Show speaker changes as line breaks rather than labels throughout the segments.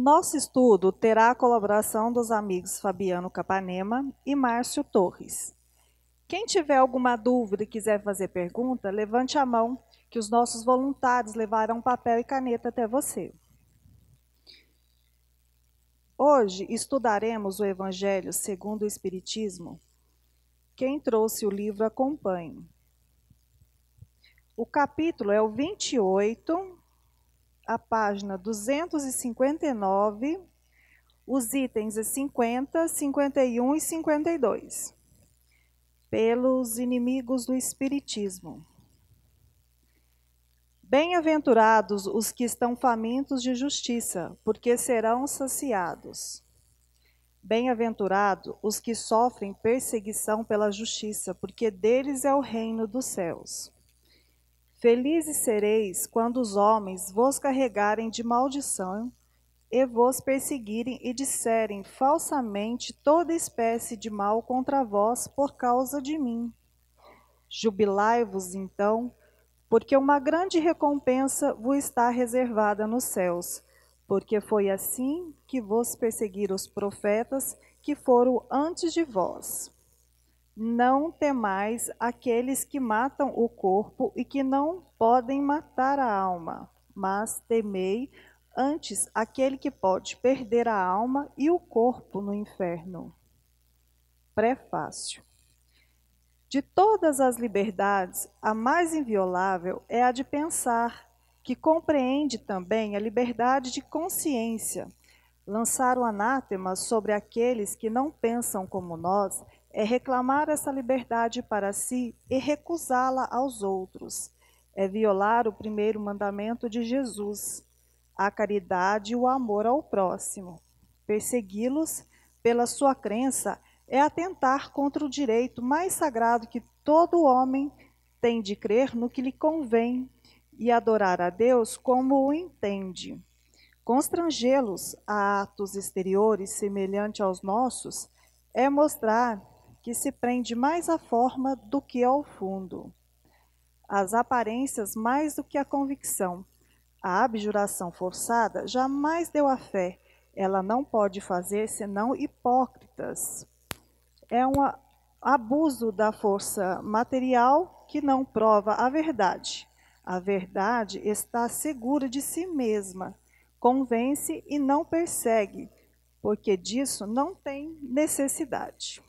nosso estudo terá a colaboração dos amigos Fabiano Capanema e Márcio Torres. Quem tiver alguma dúvida e quiser fazer pergunta, levante a mão, que os nossos voluntários levarão papel e caneta até você. Hoje estudaremos o Evangelho segundo o Espiritismo. Quem trouxe o livro, acompanhe. O capítulo é o 28, a página 259, os itens é 50, 51 e 52. Pelos inimigos do Espiritismo. Bem-aventurados os que estão famintos de justiça, porque serão saciados. Bem-aventurados os que sofrem perseguição pela justiça, porque deles é o reino dos céus. Felizes sereis quando os homens vos carregarem de maldição e vos perseguirem e disserem falsamente toda espécie de mal contra vós por causa de mim. Jubilai-vos então, porque uma grande recompensa vos está reservada nos céus, porque foi assim que vos perseguiram os profetas que foram antes de vós. Não temais aqueles que matam o corpo e que não podem matar a alma, mas temei antes aquele que pode perder a alma e o corpo no inferno. Prefácio. De todas as liberdades, a mais inviolável é a de pensar, que compreende também a liberdade de consciência. Lançar o anátema sobre aqueles que não pensam como nós é reclamar essa liberdade para si e recusá-la aos outros. É violar o primeiro mandamento de Jesus, a caridade e o amor ao próximo. Persegui-los pela sua crença é atentar contra o direito mais sagrado que todo homem tem de crer no que lhe convém e adorar a Deus como o entende. Constrangê-los a atos exteriores semelhantes aos nossos é mostrar que se prende mais à forma do que ao fundo. As aparências mais do que a convicção. A abjuração forçada jamais deu a fé. Ela não pode fazer senão hipócritas. É um abuso da força material que não prova a verdade. A verdade está segura de si mesma, convence e não persegue, porque disso não tem necessidade.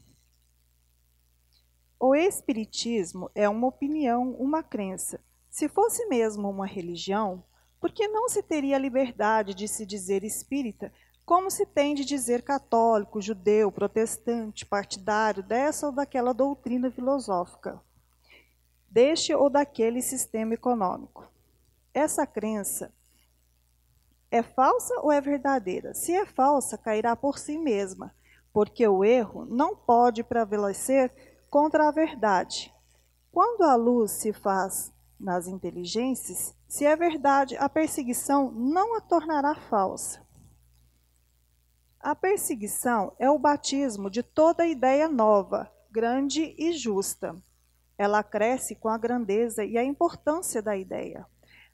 O Espiritismo é uma opinião, uma crença. Se fosse mesmo uma religião, por que não se teria a liberdade de se dizer espírita, como se tem de dizer católico, judeu, protestante, partidário dessa ou daquela doutrina filosófica, deste ou daquele sistema econômico? Essa crença é falsa ou é verdadeira? Se é falsa, cairá por si mesma, porque o erro não pode prevalecer contra a verdade. Quando a luz se faz nas inteligências, se é verdade, a perseguição não a tornará falsa. A perseguição é o batismo de toda ideia nova, grande e justa. Ela cresce com a grandeza e a importância da ideia.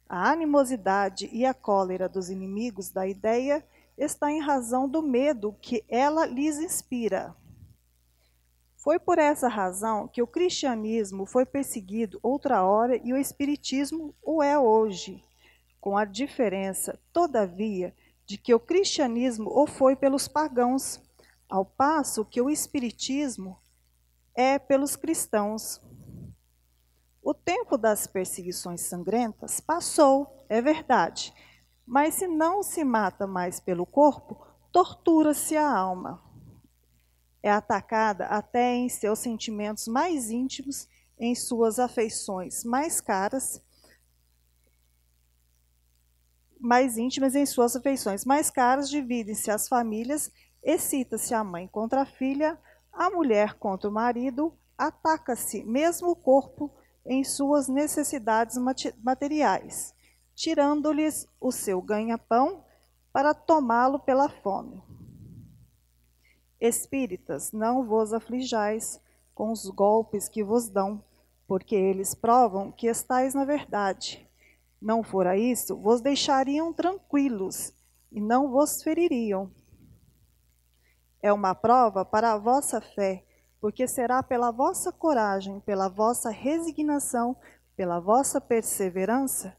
A animosidade e a cólera dos inimigos da ideia está em razão do medo que ela lhes inspira. Foi por essa razão que o cristianismo foi perseguido outra hora e o espiritismo o é hoje, com a diferença, todavia, de que o cristianismo o foi pelos pagãos, ao passo que o espiritismo é pelos cristãos. O tempo das perseguições sangrentas passou, é verdade, mas se não se mata mais pelo corpo, tortura-se a alma. É atacada até em seus sentimentos mais íntimos, em suas afeições mais caras, mais íntimas, em suas afeições mais caras, dividem-se as famílias, excita-se a mãe contra a filha, a mulher contra o marido, ataca-se mesmo o corpo em suas necessidades materiais, tirando-lhes o seu ganha-pão para tomá-lo pela fome. Espíritas, não vos aflijais com os golpes que vos dão, porque eles provam que estáis na verdade. Não fora isso, vos deixariam tranquilos, e não vos feririam. É uma prova para a vossa fé, porque será pela vossa coragem, pela vossa resignação, pela vossa perseverança,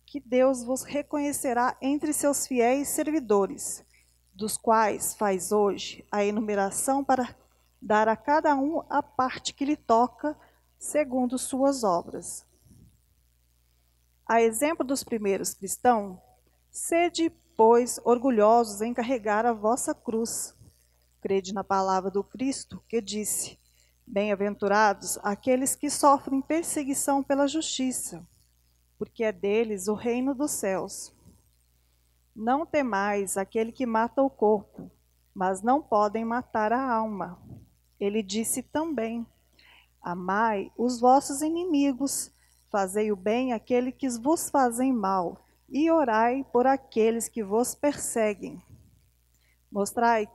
que Deus vos reconhecerá entre seus fiéis servidores, dos quais faz hoje a enumeração para dar a cada um a parte que lhe toca, segundo suas obras. A exemplo dos primeiros cristãos, sede, pois, orgulhosos em carregar a vossa cruz. Crede na palavra do Cristo, que disse: Bem-aventurados aqueles que sofrem perseguição pela justiça, porque é deles o reino dos céus. Não temais aquele que mata o corpo, mas não podem matar a alma. Ele disse também: Amai os vossos inimigos, fazei o bem àqueles que vos fazem mal, e orai por aqueles que vos perseguem. Mostrai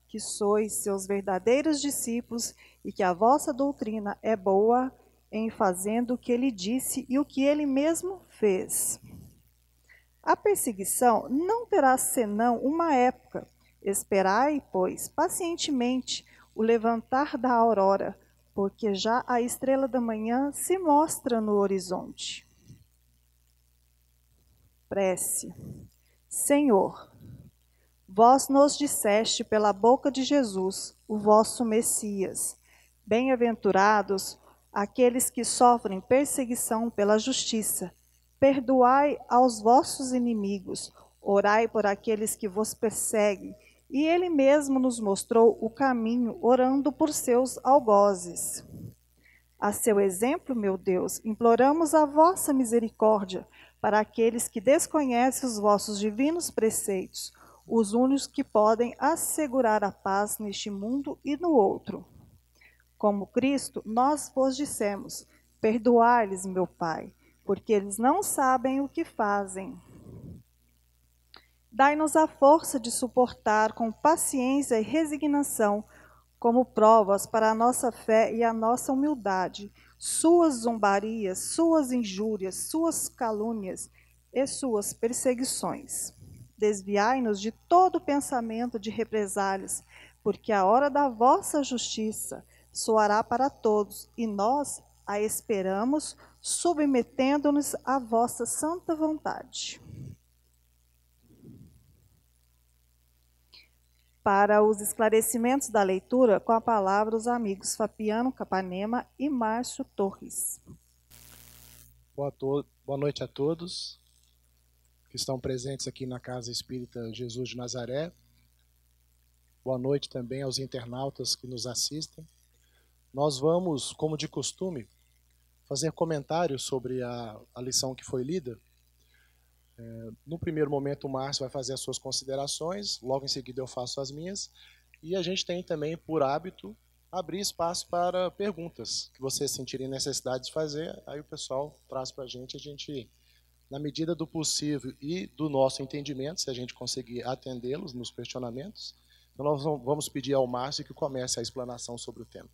que sois seus verdadeiros discípulos e que a vossa doutrina é boa em fazendo o que ele disse e o que ele mesmo fez. A perseguição não terá senão uma época. Esperai, pois, pacientemente o levantar da aurora, porque já a estrela da manhã se mostra no horizonte. Prece. Senhor, vós nos disseste pela boca de Jesus, o vosso Messias: Bem-aventurados aqueles que sofrem perseguição pela justiça. Perdoai aos vossos inimigos, orai por aqueles que vos perseguem. E ele mesmo nos mostrou o caminho, orando por seus algozes. A seu exemplo, meu Deus, imploramos a vossa misericórdia para aqueles que desconhecem os vossos divinos preceitos, os únicos que podem assegurar a paz neste mundo e no outro. Como Cristo, nós vos dissemos: perdoai-lhes, meu Pai, porque eles não sabem o que fazem. Dai-nos a força de suportar com paciência e resignação, como provas para a nossa fé e a nossa humildade, suas zombarias, suas injúrias, suas calúnias e suas perseguições. Desviai-nos de todo pensamento de represálias, porque a hora da vossa justiça soará para todos, e nós a esperamos, submetendo-nos à vossa santa vontade. Para os esclarecimentos da leitura, com a palavra os amigos Fabiano Capanema e Márcio Torres.
Boa noite a todos que estão presentes aqui na Casa Espírita Jesus de Nazaré. Boa noite também aos internautas que nos assistem. Nós vamos, como de costume, fazer comentários sobre a lição que foi lida. No primeiro momento o Márcio vai fazer as suas considerações, logo em seguida eu faço as minhas, e a gente tem também por hábito abrir espaço para perguntas que vocês sentirem necessidade de fazer, aí o pessoal traz para a gente, na medida do possível e do nosso entendimento, se a gente conseguir atendê-los nos questionamentos, então nós vamos pedir ao Márcio que comece a explanação sobre o tema.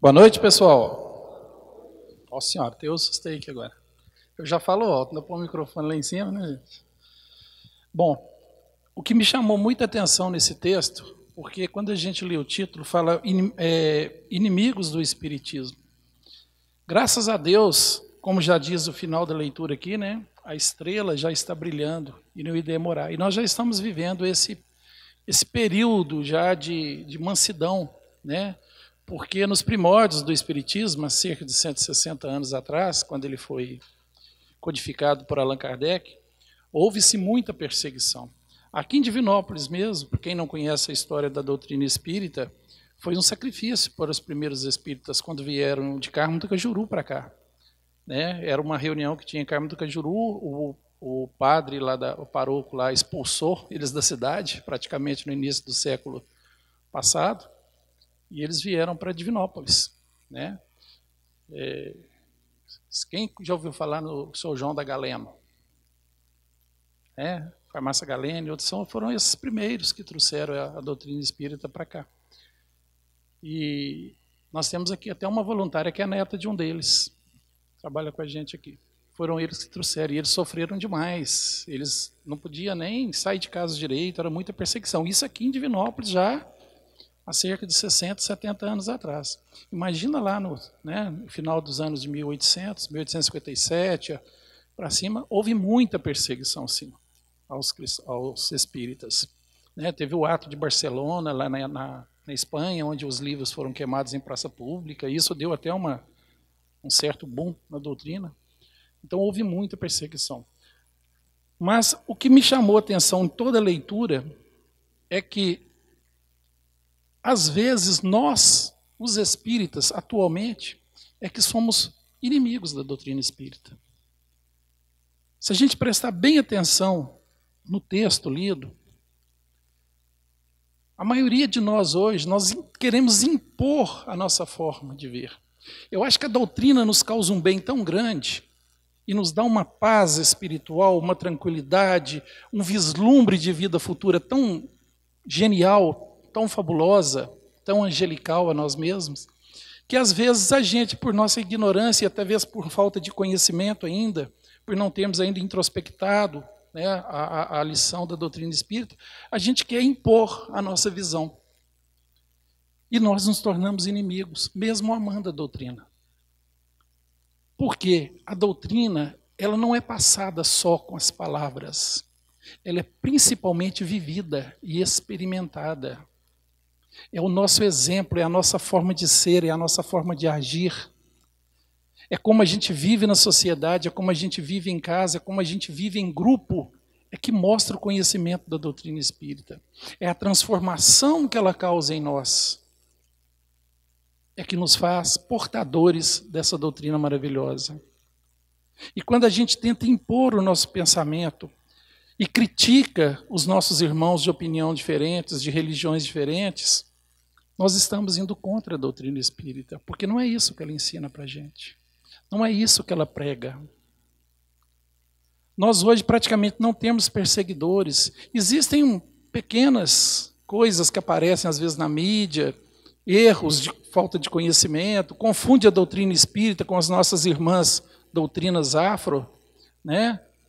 Boa noite, pessoal. Nossa senhora, eu assustei aqui agora. Eu já falo alto, não põe o microfone lá em cima, né, gente? Bom, o que me chamou muita atenção nesse texto, porque quando a gente lê o título, fala inimigos do Espiritismo. Graças a Deus, como já diz o final da leitura aqui, né, a estrela já está brilhando e não irá demorar. E nós já estamos vivendo esse período já de mansidão, né? Porque nos primórdios do Espiritismo, há cerca de 160 anos atrás, quando ele foi codificado por Allan Kardec, houve-se muita perseguição. Aqui em Divinópolis mesmo, para quem não conhece a história da doutrina espírita, foi um sacrifício para os primeiros espíritas quando vieram de Carmo do Cajuru para cá. Né? Era uma reunião que tinha em Carmo do Cajuru, o padre lá, o paroco lá, expulsou eles da cidade, praticamente no início do século passado, e eles vieram para Divinópolis. Né? Quem já ouviu falar no São João da Galena? Farmácia Galena e outros foram esses primeiros que trouxeram a doutrina espírita para cá. E nós temos aqui até uma voluntária que é a neta de um deles, trabalha com a gente aqui. Foram eles que trouxeram, e eles sofreram demais. Eles não podiam nem sair de casa direito, era muita perseguição. Isso aqui em Divinópolis já há cerca de 60, 70 anos atrás. Imagina lá no final dos anos de 1800, 1857, para cima, houve muita perseguição, sim, aos espíritas. Teve o ato de Barcelona, lá na Espanha, onde os livros foram queimados em praça pública, e isso deu até um certo boom na doutrina. Então houve muita perseguição. Mas o que me chamou a atenção em toda a leitura é que, às vezes, nós, os espíritas, atualmente, é que somos inimigos da doutrina espírita. Se a gente prestar bem atenção no texto lido, a maioria de nós hoje, nós queremos impor a nossa forma de ver. Eu acho que a doutrina nos causa um bem tão grande e nos dá uma paz espiritual, uma tranquilidade, um vislumbre de vida futura tão genial, tão fabulosa, tão angelical a nós mesmos, que às vezes a gente, por nossa ignorância e até vezes por falta de conhecimento ainda, por não termos ainda introspectado a lição da doutrina espírita, a gente quer impor a nossa visão. E nós nos tornamos inimigos, mesmo amando a doutrina. Porque a doutrina, ela não é passada só com as palavras. Ela é principalmente vivida e experimentada. É o nosso exemplo, é a nossa forma de ser, é a nossa forma de agir. É como a gente vive na sociedade, é como a gente vive em casa, é como a gente vive em grupo, é que mostra o conhecimento da doutrina espírita. É a transformação que ela causa em nós. É que nos faz portadores dessa doutrina maravilhosa. E quando a gente tenta impor o nosso pensamento e critica os nossos irmãos de opinião diferentes, de religiões diferentes, nós estamos indo contra a doutrina espírita, porque não é isso que ela ensina para a gente. Não é isso que ela prega. Nós hoje praticamente não temos perseguidores. Existem pequenas coisas que aparecem às vezes na mídia, erros de falta de conhecimento, confunde a doutrina espírita com as nossas irmãs doutrinas afro,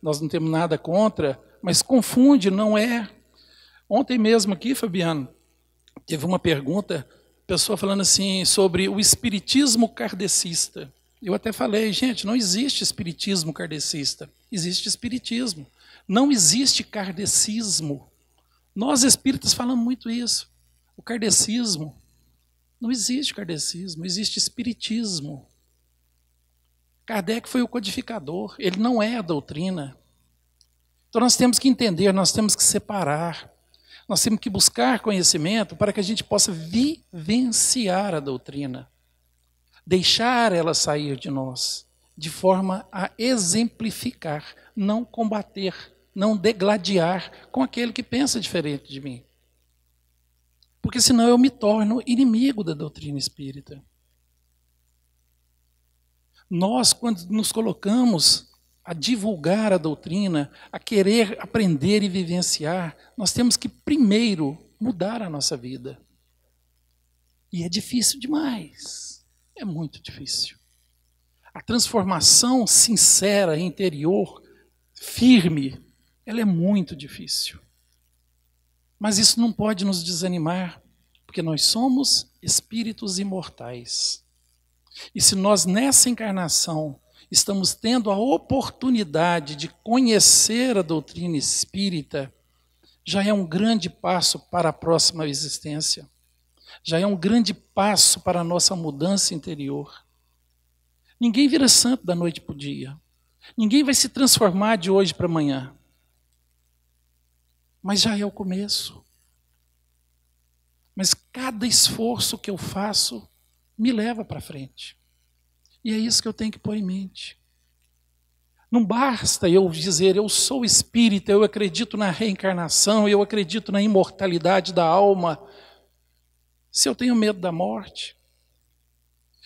Nós não temos nada contra, mas confunde, não é. Ontem mesmo aqui, Fabiano, teve uma pergunta, pessoa falando assim sobre o espiritismo kardecista. Eu até falei, gente, não existe espiritismo kardecista, existe espiritismo. Não existe kardecismo. Nós espíritas falamos muito isso. O kardecismo, não existe kardecismo, existe espiritismo. Kardec foi o codificador, ele não é a doutrina. Então nós temos que entender, nós temos que separar. Nós temos que buscar conhecimento para que a gente possa vivenciar a doutrina. Deixar ela sair de nós, de forma a exemplificar, não combater, não degladiar com aquele que pensa diferente de mim. Porque senão eu me torno inimigo da doutrina espírita. Nós, quando nos colocamos a divulgar a doutrina, a querer aprender e vivenciar, nós temos que primeiro mudar a nossa vida. E é difícil demais. É muito difícil. A transformação sincera, interior, firme, ela é muito difícil. Mas isso não pode nos desanimar, porque nós somos espíritos imortais. E se nós nessa encarnação estamos tendo a oportunidade de conhecer a doutrina espírita, já é um grande passo para a próxima existência. Já é um grande passo para a nossa mudança interior. Ninguém vira santo da noite para o dia. Ninguém vai se transformar de hoje para amanhã. Mas já é o começo. Mas cada esforço que eu faço me leva para frente. E é isso que eu tenho que pôr em mente. Não basta eu dizer, eu sou espírita, eu acredito na reencarnação, eu acredito na imortalidade da alma. Se eu tenho medo da morte,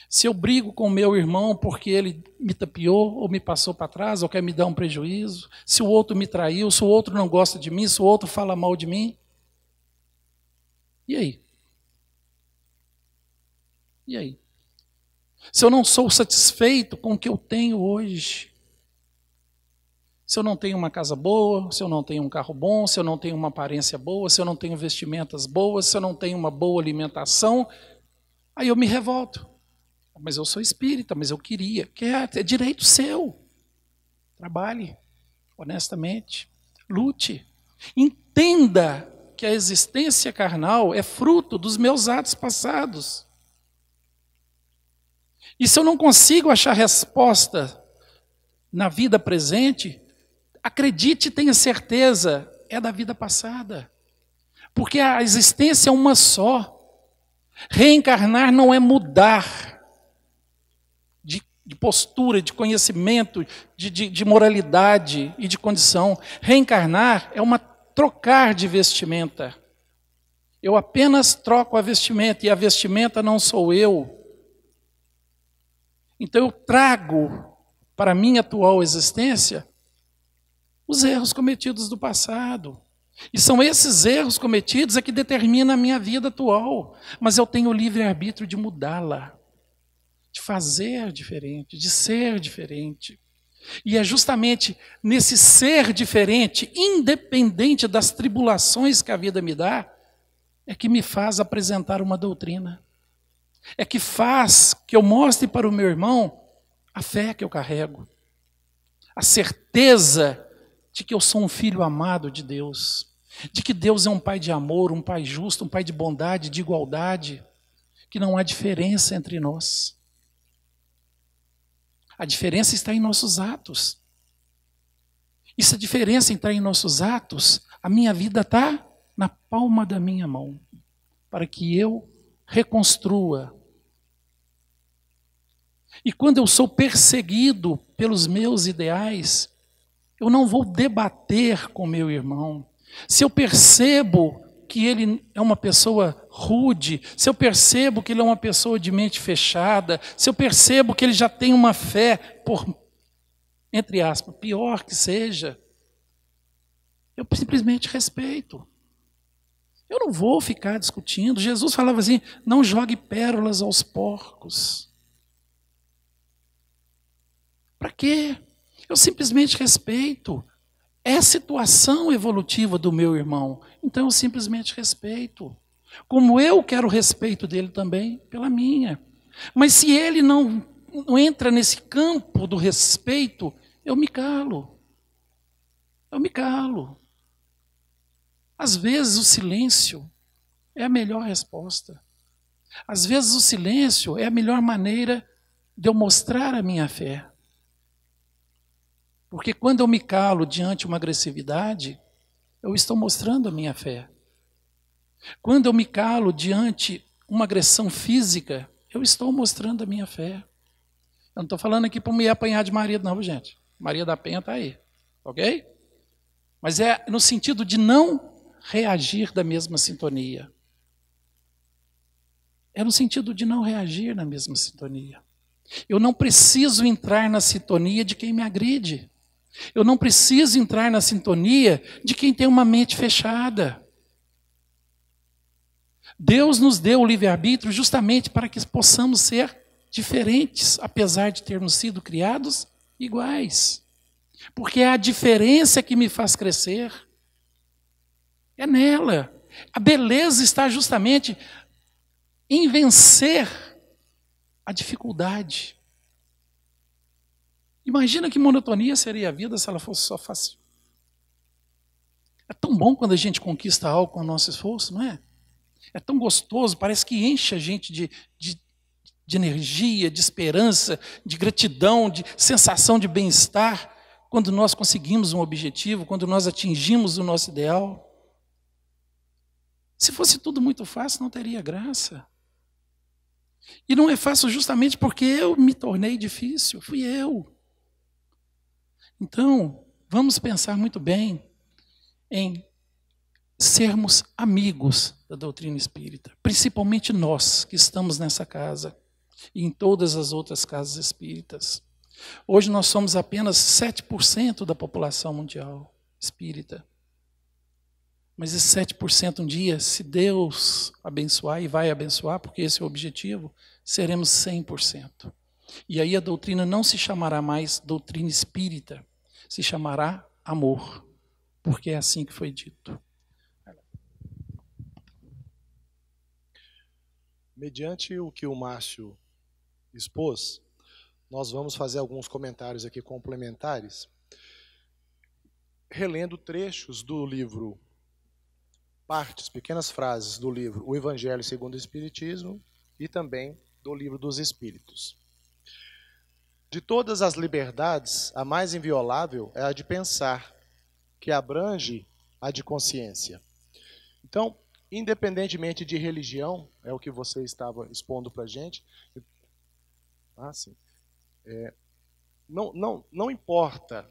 se eu brigo com o meu irmão porque ele me tapeou ou me passou para trás ou quer me dar um prejuízo, se o outro me traiu, se o outro não gosta de mim, se o outro fala mal de mim. E aí? E aí? Se eu não sou satisfeito com o que eu tenho hoje, Se eu não tenho uma casa boa, se eu não tenho um carro bom, se eu não tenho uma aparência boa, se eu não tenho vestimentas boas, se eu não tenho uma boa alimentação, aí eu me revolto. Mas eu sou espírita, mas eu queria. É direito seu. Trabalhe honestamente, lute. Entenda que a existência carnal é fruto dos meus atos passados. E se eu não consigo achar resposta na vida presente, acredite e tenha certeza, é da vida passada. Porque a existência é uma só. Reencarnar não é mudar de postura, de conhecimento, de moralidade e de condição. Reencarnar é trocar de vestimenta. Eu apenas troco a vestimenta, e a vestimenta não sou eu. Então eu trago para a minha atual existência os erros cometidos do passado. E são esses erros cometidos que determinam a minha vida atual. Mas eu tenho o livre-arbítrio de mudá-la, de fazer diferente, de ser diferente. E é justamente nesse ser diferente, independente das tribulações que a vida me dá, é que me faz apresentar uma doutrina. É que faz que eu mostre para o meu irmão a fé que eu carrego. A certeza de que eu sou um filho amado de Deus. De que Deus é um pai de amor, um pai justo, um pai de bondade, de igualdade. Que não há diferença entre nós. A diferença está em nossos atos. E se a diferença está em nossos atos, a minha vida está na palma da minha mão, para que eu reconstrua. E quando eu sou perseguido pelos meus ideais, eu não vou debater com meu irmão. Se eu percebo que ele é uma pessoa rude, se eu percebo que ele é uma pessoa de mente fechada, se eu percebo que ele já tem uma fé, entre aspas, pior que seja, eu simplesmente respeito. Eu não vou ficar discutindo. Jesus falava assim, não jogue pérolas aos porcos. Para quê? Eu simplesmente respeito. É a situação evolutiva do meu irmão. Então eu simplesmente respeito. Como eu quero o respeito dele também, pela minha. Mas se ele não entra nesse campo do respeito, eu me calo. Eu me calo. Às vezes o silêncio é a melhor resposta. Às vezes o silêncio é a melhor maneira de eu mostrar a minha fé. Porque quando eu me calo diante de uma agressividade, eu estou mostrando a minha fé. Quando eu me calo diante de uma agressão física, eu estou mostrando a minha fé. Eu não estou falando aqui para me apanhar de marido, não, gente. Maria da Penha está aí, ok? Mas é no sentido de não reagir da mesma sintonia. É no sentido de não reagir na mesma sintonia. Eu não preciso entrar na sintonia de quem me agride. Eu não preciso entrar na sintonia de quem tem uma mente fechada. Deus nos deu o livre-arbítrio justamente para que possamos ser diferentes, apesar de termos sido criados iguais. Porque é a diferença que me faz crescer. É nela. A beleza está justamente em vencer a dificuldade. Imagina que monotonia seria a vida se ela fosse só fácil. É tão bom quando a gente conquista algo com o nosso esforço, não é? É tão gostoso, parece que enche a gente de energia, de esperança, de gratidão, de sensação de bem-estar, quando nós conseguimos um objetivo, quando nós atingimos o nosso ideal. Se fosse tudo muito fácil, não teria graça. E não é fácil justamente porque eu me tornei difícil, fui eu. Então, vamos pensar muito bem em sermos amigos da doutrina espírita, principalmente nós que estamos nessa casa e em todas as outras casas espíritas. Hoje nós somos apenas 7% da população mundial espírita. Mas esse 7% um dia, se Deus abençoar, e vai abençoar, porque esse é o objetivo, seremos 100%. E aí a doutrina não se chamará mais doutrina espírita, se chamará amor, porque é assim que foi dito.
Mediante o que o Márcio expôs, nós vamos fazer alguns comentários aqui complementares, relendo trechos do livro, partes, pequenas frases do livro O Evangelho segundo o Espiritismo e também do Livro dos Espíritos. De todas as liberdades, a mais inviolável é a de pensar, que abrange a de consciência. Então, independentemente de religião, é o que você estava expondo para a gente, não importa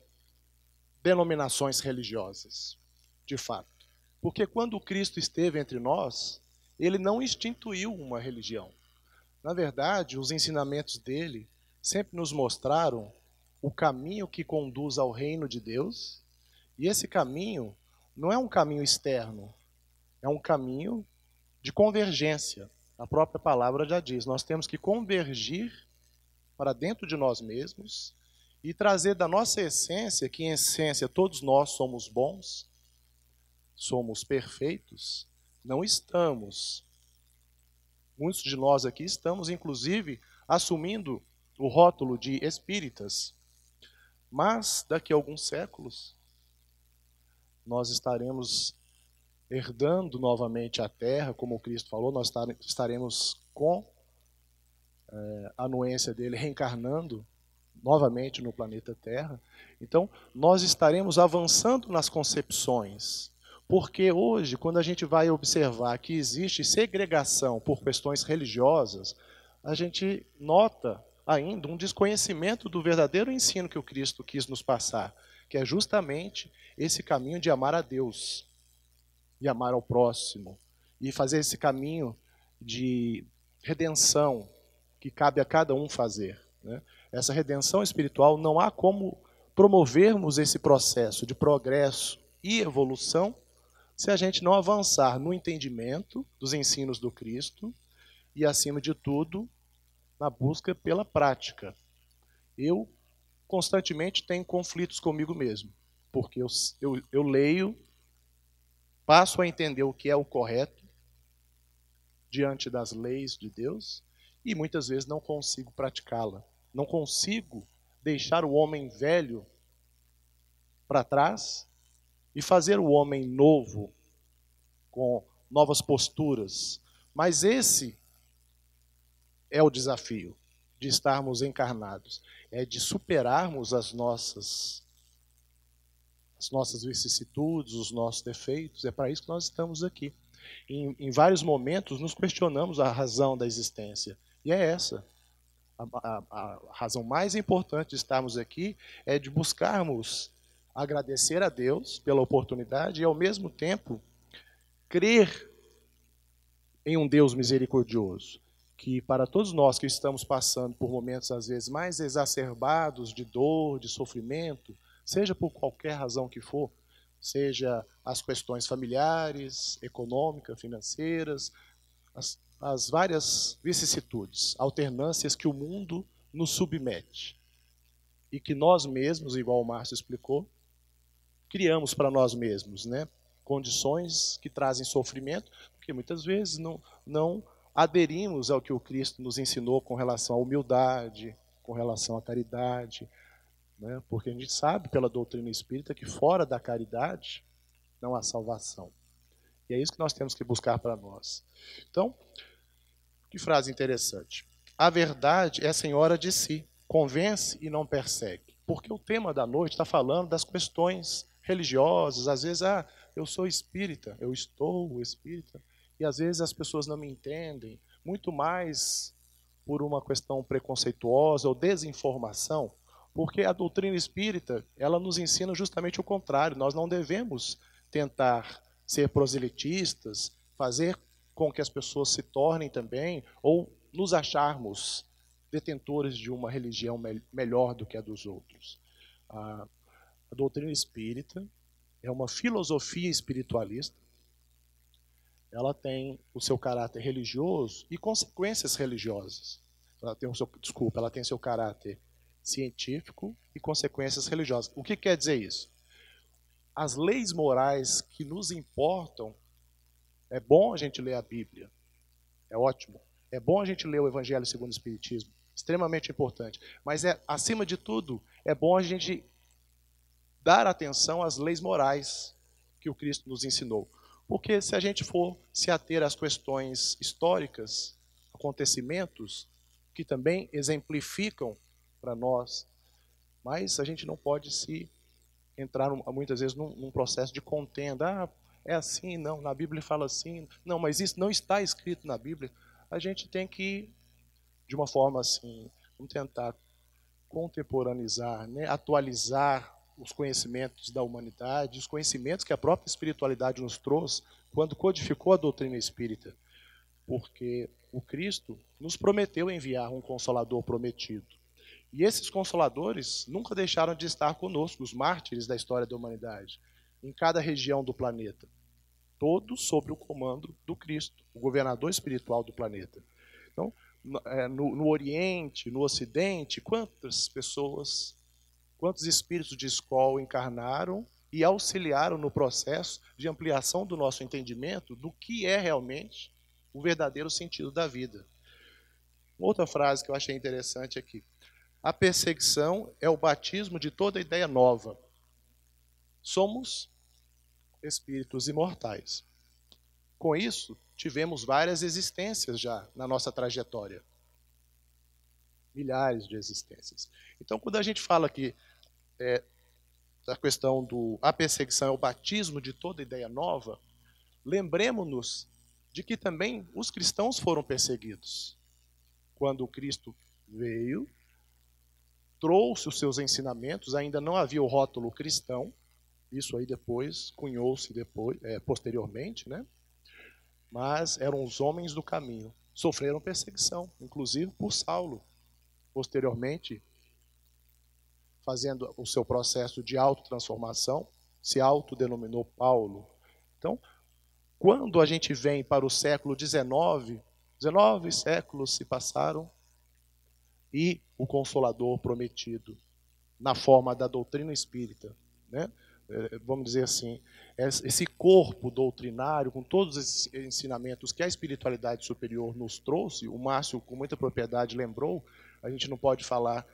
denominações religiosas, de fato. Porque quando Cristo esteve entre nós, ele não instituiu uma religião. Na verdade, os ensinamentos dele sempre nos mostraram o caminho que conduz ao reino de Deus, e esse caminho não é um caminho externo, é um caminho de convergência. A própria palavra já diz, nós temos que convergir para dentro de nós mesmos e trazer da nossa essência, que em essência todos nós somos bons, somos perfeitos, não estamos. Muitos de nós aqui estamos, inclusive, assumindo o rótulo de espíritas. Mas, daqui a alguns séculos, nós estaremos herdando novamente a Terra, como Cristo falou, nós estaremos com a anuência dele reencarnando novamente no planeta Terra. Então, nós estaremos avançando nas concepções, porque hoje, quando a gente vai observar que existe segregação por questões religiosas, a gente nota ainda um desconhecimento do verdadeiro ensino que o Cristo quis nos passar, que é justamente esse caminho de amar a Deus e amar ao próximo, e fazer esse caminho de redenção que cabe a cada um fazer, né? Essa redenção espiritual, não há como promovermos esse processo de progresso e evolução se a gente não avançar no entendimento dos ensinos do Cristo e, acima de tudo, na busca pela prática. Eu constantemente tenho conflitos comigo mesmo, porque eu leio, passo a entender o que é o correto diante das leis de Deus e muitas vezes não consigo praticá-la. Não consigo deixar o homem velho para trás e fazer o homem novo com novas posturas. Mas esse é o desafio de estarmos encarnados, é de superarmos as nossas vicissitudes, os nossos defeitos. É para isso que nós estamos aqui. Em vários momentos nos questionamos a razão da existência, e é essa. A razão mais importante de estarmos aqui é de buscarmos agradecer a Deus pela oportunidade e, ao mesmo tempo, crer em um Deus misericordioso, que para todos nós que estamos passando por momentos, às vezes, mais exacerbados de dor, de sofrimento, seja por qualquer razão que for, seja as questões familiares, econômicas, financeiras, as várias vicissitudes, alternâncias que o mundo nos submete e que nós mesmos, igual o Márcio explicou, criamos para nós mesmos, né? Condições que trazem sofrimento, porque muitas vezes não aderimos ao que o Cristo nos ensinou com relação à humildade, com relação à caridade, né? Porque a gente sabe pela doutrina espírita que fora da caridade não há salvação. E é isso que nós temos que buscar para nós. Então, que frase interessante. A verdade é senhora de si, convence e não persegue. Porque o tema da noite está falando das questões religiosas. Às vezes, eu sou espírita, eu estou espírita, e às vezes as pessoas não me entendem, muito mais por uma questão preconceituosa ou desinformação, porque a doutrina espírita, ela nos ensina justamente o contrário. Nós não devemos tentar ser proselitistas, fazer com que as pessoas se tornem também, ou nos acharmos detentores de uma religião melhor do que a dos outros. A doutrina espírita é uma filosofia espiritualista. Ela tem o seu caráter religioso e consequências religiosas. Ela tem seu caráter científico e consequências religiosas. O que quer dizer isso? As leis morais que nos importam, é bom a gente ler a Bíblia, é ótimo. É bom a gente ler o Evangelho segundo o Espiritismo, extremamente importante. Mas, acima de tudo, é bom a gente dar atenção às leis morais que o Cristo nos ensinou. Porque se a gente for se ater às questões históricas, acontecimentos que também exemplificam para nós, mas a gente não pode se entrar muitas vezes num processo de contenda. Ah, é assim, não, na Bíblia fala assim, não, mas isso não está escrito na Bíblia. A gente tem que, de uma forma assim, vamos tentar contemporaneizar, né, atualizar os conhecimentos da humanidade, os conhecimentos que a própria espiritualidade nos trouxe quando codificou a doutrina espírita. Porque o Cristo nos prometeu enviar um Consolador prometido. E esses Consoladores nunca deixaram de estar conosco, os mártires da história da humanidade, em cada região do planeta. Todos sob o comando do Cristo, o governador espiritual do planeta. Então, no Oriente, no Ocidente, quantas pessoas, quantos espíritos de escola encarnaram e auxiliaram no processo de ampliação do nosso entendimento do que é realmente o verdadeiro sentido da vida. Outra frase que eu achei interessante aqui. A perseguição é o batismo de toda ideia nova. Somos espíritos imortais. Com isso, tivemos várias existências já na nossa trajetória. Milhares de existências. Então, quando a gente fala aqui da questão a perseguição é o batismo de toda ideia nova, lembremos-nos de que também os cristãos foram perseguidos. Quando o Cristo veio, trouxe os seus ensinamentos, ainda não havia o rótulo cristão, isso aí depois, cunhou-se posteriormente, né? Mas eram os homens do caminho, sofreram perseguição, inclusive por Saulo, posteriormente, fazendo o seu processo de autotransformação, se autodenominou Paulo. Então, quando a gente vem para o século XIX, 19 séculos se passaram, e o Consolador prometido, na forma da doutrina espírita, né? Vamos dizer assim, esse corpo doutrinário, com todos esses ensinamentos que a espiritualidade superior nos trouxe, o Márcio com muita propriedade lembrou, a gente não pode falar,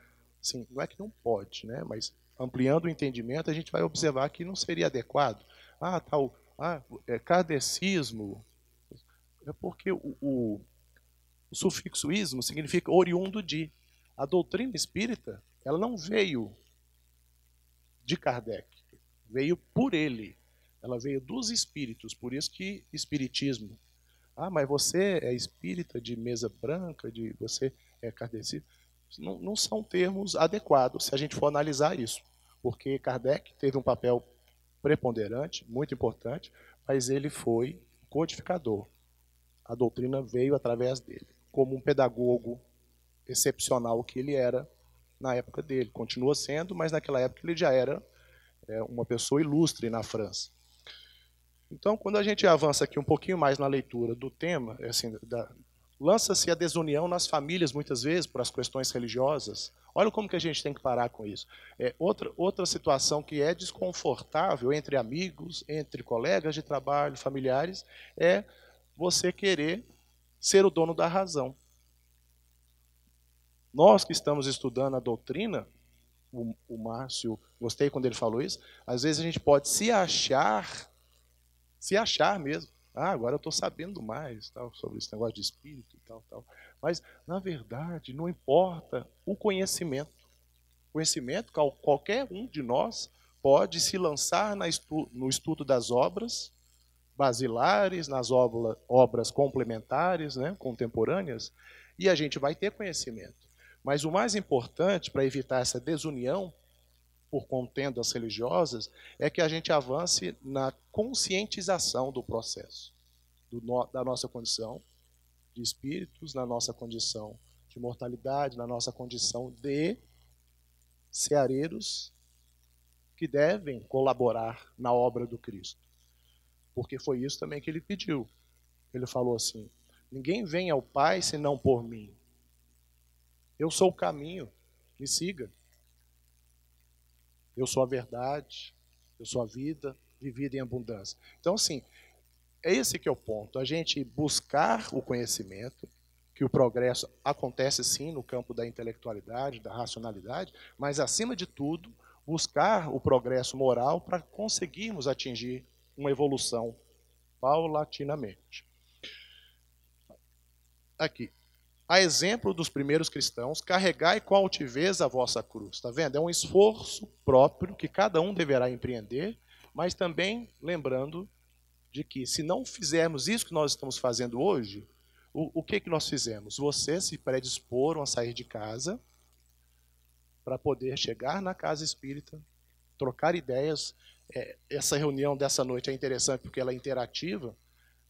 assim, não é que não pode, né? Mas ampliando o entendimento, a gente vai observar que não seria adequado. Kardecismo, é porque o sufixo ismo significa oriundo de. A doutrina espírita, ela não veio de Kardec, veio por ele. Ela veio dos espíritos, por isso que espiritismo. Ah, mas você é espírita de mesa branca, você é kardecista. Não são termos adequados se a gente for analisar isso. Porque Kardec teve um papel preponderante, muito importante, mas ele foi codificador. A doutrina veio através dele, como um pedagogo excepcional que ele era na época dele. Continua sendo, mas naquela época ele já era uma pessoa ilustre na França. Então, quando a gente avança aqui um pouquinho mais na leitura do tema, assim, lança-se a desunião nas famílias, muitas vezes, por as questões religiosas. Olha como que a gente tem que parar com isso. Outra situação que é desconfortável entre amigos, entre colegas de trabalho, familiares, é você querer ser o dono da razão. Nós que estamos estudando a doutrina, o Márcio, gostei quando ele falou isso, às vezes a gente pode se achar mesmo. Agora eu estou sabendo mais sobre esse negócio de espírito e tal. Mas, na verdade, não importa o conhecimento. O conhecimento, qualquer um de nós pode se lançar no estudo das obras basilares, nas obras complementares, né, contemporâneas, e a gente vai ter conhecimento. Mas o mais importante para evitar essa desunião por contendas religiosas é que a gente avance na conscientização do processo, da nossa condição de espíritos, na nossa condição de mortalidade, na nossa condição de ceareiros que devem colaborar na obra do Cristo. Porque foi isso também que ele pediu. Ele falou assim: ninguém vem ao Pai senão por mim. Eu sou o caminho, me siga. Eu sou a verdade, eu sou a vida, vivida em abundância. Então, assim, é esse que é o ponto. A gente buscar o conhecimento, que o progresso acontece sim no campo da intelectualidade, da racionalidade, mas, acima de tudo, buscar o progresso moral para conseguirmos atingir uma evolução paulatinamente. Aqui. A exemplo dos primeiros cristãos, carregai com altivez a vossa cruz. Está vendo? É um esforço próprio que cada um deverá empreender, mas também lembrando de que, se não fizermos isso que nós estamos fazendo hoje, o que nós fizemos? Vocês se predisporam a sair de casa para poder chegar na casa espírita, trocar ideias. Essa reunião dessa noite é interessante porque ela é interativa.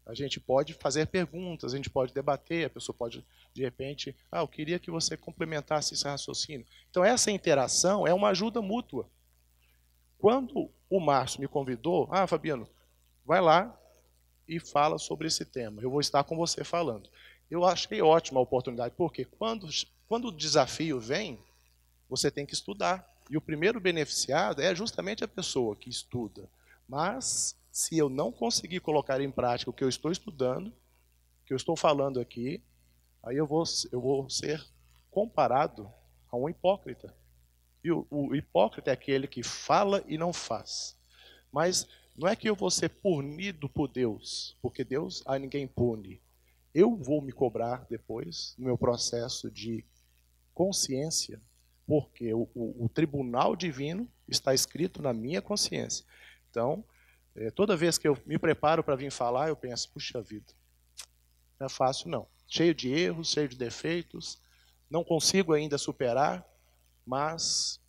A gente pode fazer perguntas, a gente pode debater, a pessoa pode, de repente, eu queria que você complementasse esse raciocínio. Então, essa interação é uma ajuda mútua. Quando o Márcio me convidou, Fabiano, vai lá e fala sobre esse tema. Eu vou estar com você falando. Eu achei ótima a oportunidade, porque quando o desafio vem, você tem que estudar. E o primeiro beneficiado é justamente a pessoa que estuda. Mas, se eu não conseguir colocar em prática o que eu estou estudando, o que eu estou falando aqui, aí eu vou ser comparado a um hipócrita. E o hipócrita é aquele que fala e não faz. Mas não é que eu vou ser punido por Deus, porque Deus a ninguém pune. Eu vou me cobrar depois, no meu processo de consciência, porque o tribunal divino está escrito na minha consciência. Então, toda vez que eu me preparo para vir falar, eu penso, puxa vida, não é fácil não. Cheio de erros, cheio de defeitos, não consigo ainda superar, mas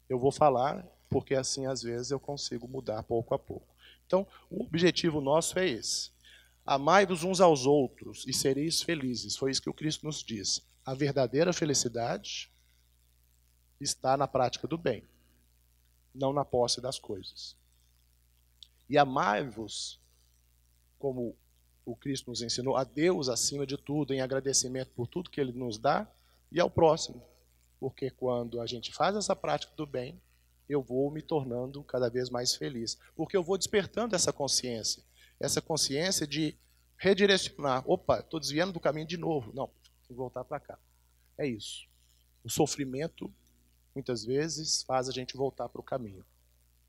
eu vou falar, porque assim, às vezes, eu consigo mudar pouco a pouco. Então, o objetivo nosso é esse. Amai-vos uns aos outros e sereis felizes. Foi isso que o Cristo nos diz. A verdadeira felicidade está na prática do bem, não na posse das coisas. E amai-vos, como o Cristo nos ensinou, a Deus acima de tudo, em agradecimento por tudo que Ele nos dá, e ao próximo. Porque quando a gente faz essa prática do bem, eu vou me tornando cada vez mais feliz. Porque eu vou despertando essa consciência de redirecionar. Opa, estou desviando do caminho de novo. Não, vou voltar para cá. É isso. O sofrimento, muitas vezes, faz a gente voltar para o caminho.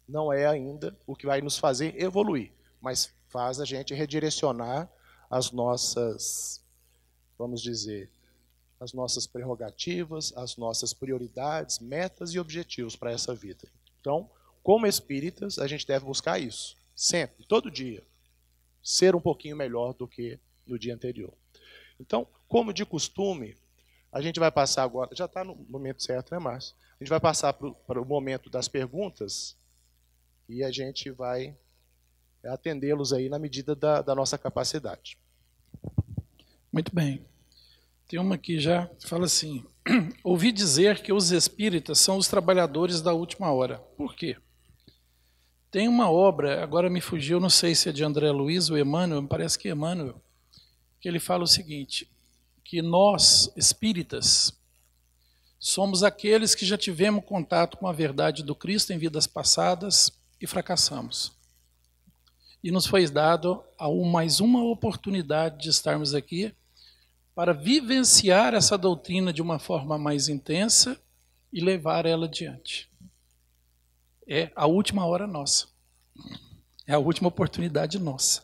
Não é ainda o que vai nos fazer evoluir, mas faz a gente redirecionar as nossas, vamos dizer, as nossas prerrogativas, as nossas prioridades, metas e objetivos para essa vida. Então, como espíritas, a gente deve buscar isso, sempre, todo dia, ser um pouquinho melhor do que no dia anterior. Então, como de costume, a gente vai passar agora, já está no momento certo, né, Márcio? A gente vai passar para o momento das perguntas e a gente vai atendê-los aí na medida da nossa capacidade.
Muito bem. Tem uma aqui já, fala assim, ouvi dizer que os espíritas são os trabalhadores da última hora. Por quê? Tem uma obra, agora me fugiu, não sei se é de André Luiz ou Emmanuel, me parece que é Emmanuel, que ele fala o seguinte, que nós, espíritas, somos aqueles que já tivemos contato com a verdade do Cristo em vidas passadas e fracassamos. E nos foi dado mais uma oportunidade de estarmos aqui para vivenciar essa doutrina de uma forma mais intensa e levar ela adiante. É a última hora nossa. É a última oportunidade nossa.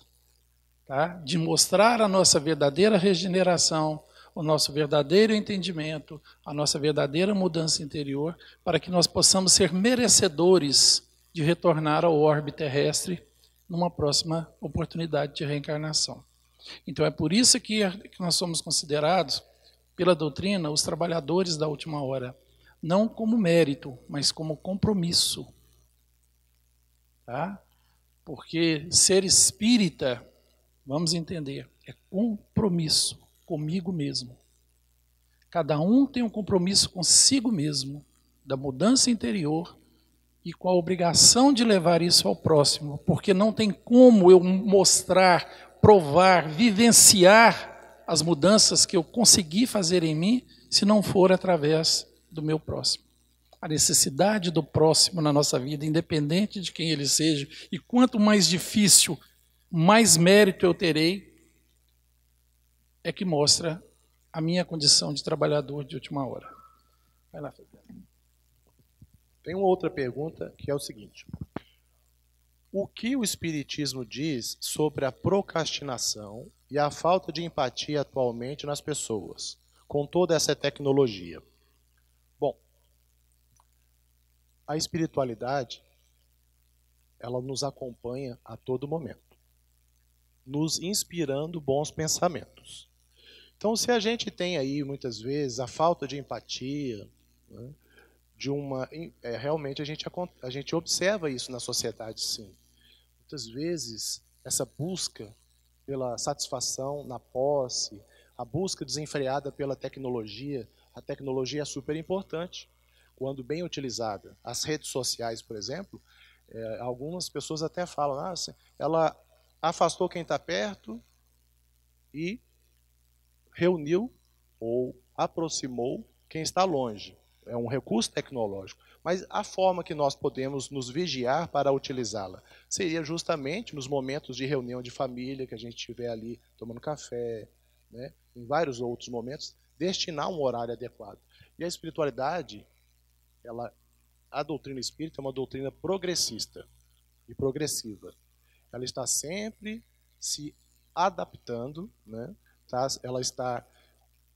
Tá? De mostrar a nossa verdadeira regeneração, o nosso verdadeiro entendimento, a nossa verdadeira mudança interior, para que nós possamos ser merecedores de retornar ao orbe terrestre numa próxima oportunidade de reencarnação. Então é por isso que nós somos considerados, pela doutrina, os trabalhadores da última hora. Não como mérito, mas como compromisso. Tá? Porque ser espírita, vamos entender, é compromisso comigo mesmo. Cada um tem um compromisso consigo mesmo, da mudança interior e com a obrigação de levar isso ao próximo, porque não tem como eu mostrar, provar, vivenciar as mudanças que eu consegui fazer em mim, se não for através do meu próximo. a necessidade do próximo na nossa vida, independente de quem ele seja, e quanto mais difícil, mais mérito eu terei, é que mostra a minha condição de trabalhador de última hora. Vai lá, Fabiano.
Tem uma outra pergunta que é o seguinte: o que o Espiritismo diz sobre a procrastinação e a falta de empatia atualmente nas pessoas, com toda essa tecnologia? Bom, a espiritualidade, ela nos acompanha a todo momento, nos inspirando bons pensamentos. Então, se a gente tem aí, muitas vezes, a falta de empatia, né, realmente a gente observa isso na sociedade, sim. Muitas vezes, essa busca pela satisfação na posse, a busca desenfreada pela tecnologia, a tecnologia é super importante, quando bem utilizada. As redes sociais, por exemplo, algumas pessoas até falam, ela afastou quem está perto e reuniu ou aproximou quem está longe. É um recurso tecnológico. Mas a forma que nós podemos nos vigiar para utilizá-la seria justamente nos momentos de reunião de família, que a gente estiver ali tomando café, né, em vários outros momentos, destinar um horário adequado. E a espiritualidade, a doutrina espírita é uma doutrina progressista e progressiva. Ela está sempre se adaptando, né? Ela está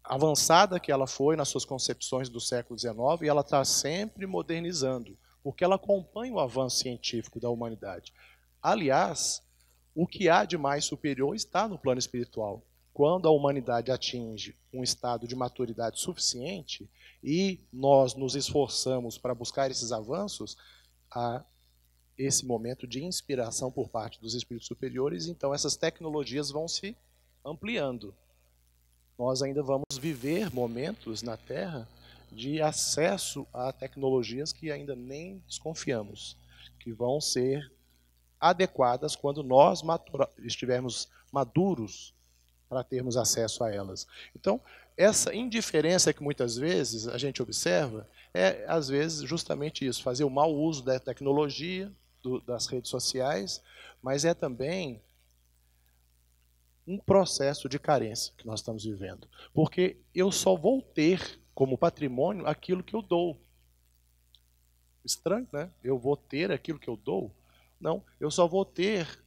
avançada que ela foi nas suas concepções do século XIX e ela está sempre modernizando, porque ela acompanha o avanço científico da humanidade. Aliás, o que há de mais superior está no plano espiritual. Quando a humanidade atinge um estado de maturidade suficiente e nós nos esforçamos para buscar esses avanços, há esse momento de inspiração por parte dos espíritos superiores, então essas tecnologias vão se ampliando. Nós ainda vamos viver momentos na Terra de acesso a tecnologias que ainda nem desconfiamos, que vão ser adequadas quando nós estivermos maduros para termos acesso a elas. Então, essa indiferença que muitas vezes a gente observa é, às vezes, justamente isso, fazer o mau uso da tecnologia, das redes sociais, mas é também um processo de carência que nós estamos vivendo. Porque eu só vou ter como patrimônio aquilo que eu dou. Estranho, né? Eu vou ter aquilo que eu dou? Não, eu só vou ter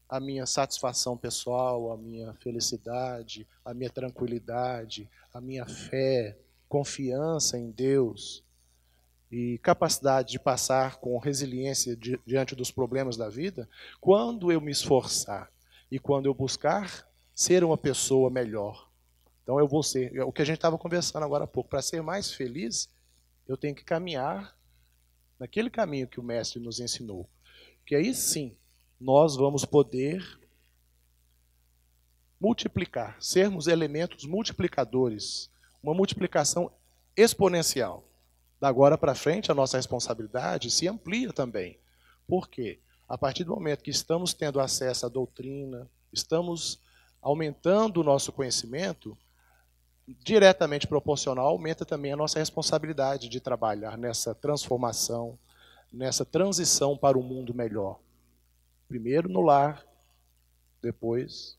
a minha satisfação pessoal, a minha felicidade, a minha tranquilidade, a minha fé, confiança em Deus e capacidade de passar com resiliência diante dos problemas da vida, quando eu me esforçar e quando eu buscar ser uma pessoa melhor. Então eu vou ser, o que a gente estava conversando agora há pouco, para ser mais feliz, eu tenho que caminhar naquele caminho que o Mestre nos ensinou. Que aí sim, nós vamos poder multiplicar, sermos elementos multiplicadores, uma multiplicação exponencial. Da agora para frente, a nossa responsabilidade se amplia também. Por quê? A partir do momento que estamos tendo acesso à doutrina, estamos aumentando o nosso conhecimento, diretamente proporcional, aumenta também a nossa responsabilidade de trabalhar nessa transformação, nessa transição para um mundo melhor. Primeiro no lar, depois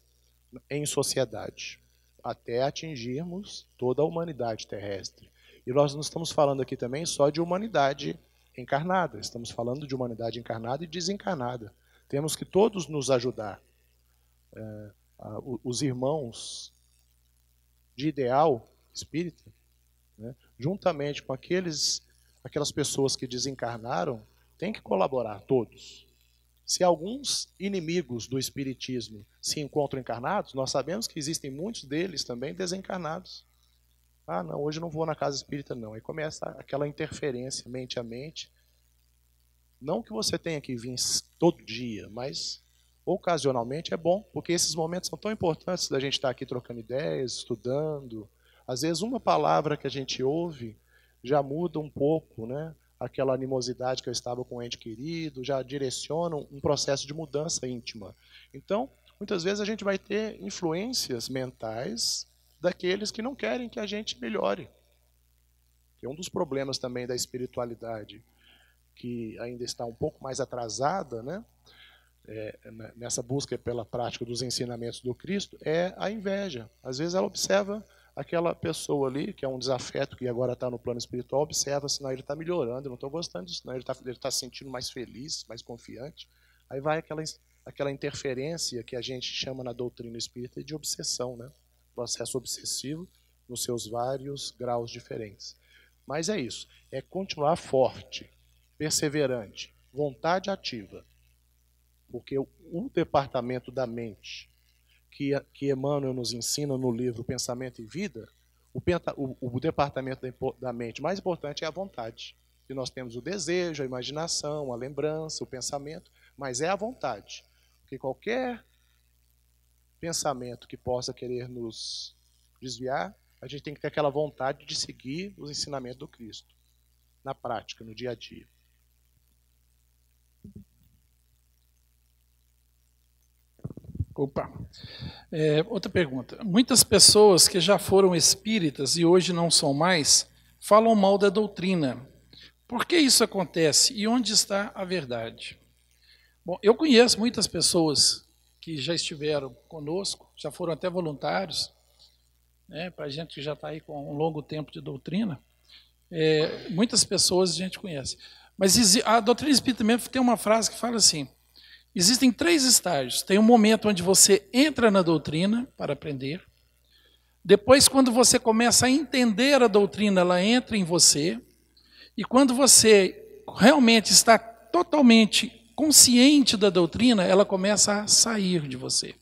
em sociedade, até atingirmos toda a humanidade terrestre. E nós não estamos falando aqui também só de humanidade encarnada, estamos falando de humanidade encarnada e desencarnada. Temos que todos nos ajudar. Os irmãos de ideal espírita, né, juntamente com aquelas pessoas que desencarnaram, têm que colaborar todos. Se alguns inimigos do espiritismo se encontram encarnados, nós sabemos que existem muitos deles também desencarnados. Ah, não, hoje não vou na casa espírita, não. Aí começa aquela interferência mente a mente. Não que você tenha que vir todo dia, mas ocasionalmente é bom, porque esses momentos são tão importantes da gente estar aqui trocando ideias, estudando. Às vezes uma palavra que a gente ouve já muda um pouco, né? Aquela animosidade que eu estava com o ente querido, já direciona um processo de mudança íntima. Então, muitas vezes a gente vai ter influências mentais daqueles que não querem que a gente melhore. E um dos problemas também da espiritualidade, que ainda está um pouco mais atrasada, né, nessa busca pela prática dos ensinamentos do Cristo, é a inveja. Às vezes ela observa aquela pessoa ali, que é um desafeto, que agora está no plano espiritual, observa, senão ele está melhorando, eu não estou gostando disso, não, ele está se sentindo mais feliz, mais confiante. Aí vai aquela interferência que a gente chama na doutrina espírita de obsessão, né? Processo obsessivo nos seus vários graus diferentes. Mas é isso, é continuar forte, perseverante, vontade ativa. Porque o departamento da mente que Emmanuel nos ensina no livro Pensamento e Vida, o departamento da mente mais importante é a vontade. E nós temos o desejo, a imaginação, a lembrança, o pensamento, mas é a vontade. Porque qualquer pensamento que possa querer nos desviar, a gente tem que ter aquela vontade de seguir os ensinamentos do Cristo, na prática, no dia a dia.
Opa. Outra pergunta. Muitas pessoas que já foram espíritas e hoje não são mais, falam mal da doutrina. Por que isso acontece e onde está a verdade? Bom, eu conheço muitas pessoas que já estiveram conosco, já foram até voluntários, né, para a gente que já está aí com um longo tempo de doutrina. Muitas pessoas a gente conhece. Mas a doutrina espírita mesmo tem uma frase que fala assim: existem 3 estágios. Tem um momento onde você entra na doutrina para aprender. Depois, quando você começa a entender a doutrina, ela entra em você. E quando você realmente está totalmente consciente da doutrina, ela começa a sair de você.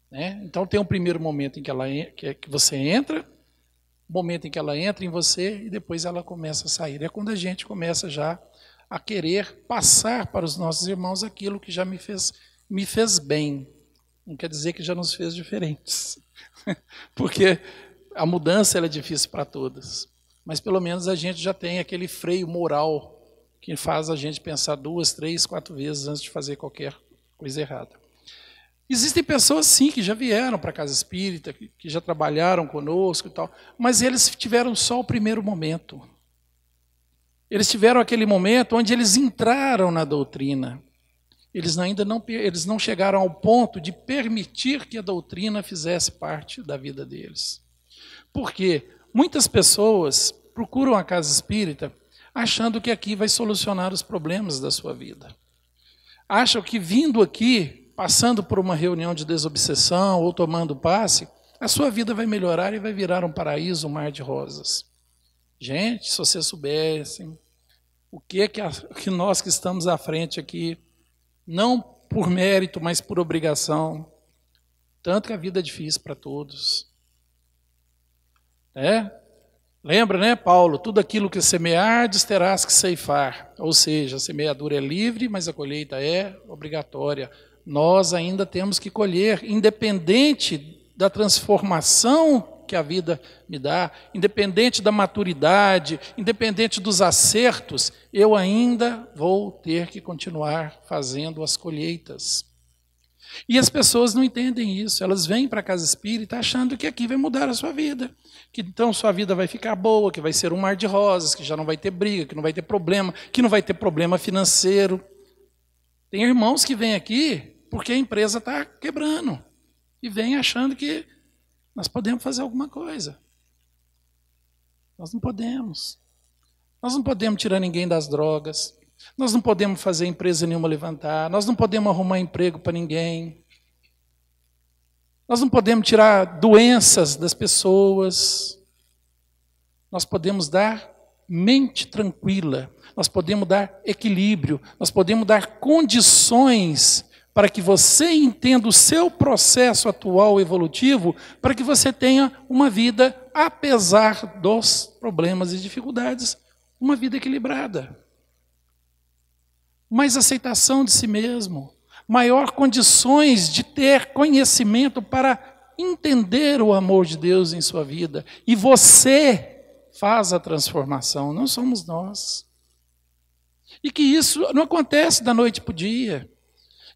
Né? Então tem um primeiro momento em que você entra, momento em que ela entra em você e depois ela começa a sair. É quando a gente começa já a querer passar para os nossos irmãos aquilo que já me fez bem. Não quer dizer que já nos fez diferentes. Porque a mudança ela é difícil para todas. Mas pelo menos a gente já tem aquele freio moral que faz a gente pensar 2, 3, 4 vezes antes de fazer qualquer coisa errada. Existem pessoas, sim, que já vieram para a casa espírita, que já trabalharam conosco e tal, mas eles tiveram só o primeiro momento. Eles tiveram aquele momento onde eles entraram na doutrina. Eles não chegaram ao ponto de permitir que a doutrina fizesse parte da vida deles. Por quê? Muitas pessoas procuram a casa espírita achando que aqui vai solucionar os problemas da sua vida. Acham que vindo aqui, passando por uma reunião de desobsessão ou tomando passe, a sua vida vai melhorar e vai virar um paraíso, um mar de rosas. Gente, se vocês soubessem o que nós que estamos à frente aqui, não por mérito, mas por obrigação, tanto que a vida é difícil para todos. Lembra, né, Paulo? Tudo aquilo que semeardes terás que ceifar. Ou seja, a semeadura é livre, mas a colheita é obrigatória. Nós ainda temos que colher, independente da transformação que a vida me dá, independente da maturidade, independente dos acertos, eu ainda vou ter que continuar fazendo as colheitas. E as pessoas não entendem isso, elas vêm para a casa espírita achando que aqui vai mudar a sua vida, que então sua vida vai ficar boa, que vai ser um mar de rosas, que já não vai ter briga, que não vai ter problema, que não vai ter problema financeiro. Tem irmãos que vêm aqui porque a empresa está quebrando e vêm achando que nós podemos fazer alguma coisa. Nós não podemos. Nós não podemos tirar ninguém das drogas. Nós não podemos fazer empresa nenhuma levantar. Nós não podemos arrumar emprego para ninguém. Nós não podemos tirar doenças das pessoas. Nós podemos dar mente tranquila. Nós podemos dar equilíbrio. Nós podemos dar condições para que você entenda o seu processo atual evolutivo, para que você tenha uma vida, apesar dos problemas e dificuldades, uma vida equilibrada. Mais aceitação de si mesmo, maior condições de ter conhecimento para entender o amor de Deus em sua vida. E você faz a transformação, não somos nós. E que isso não acontece da noite para o dia.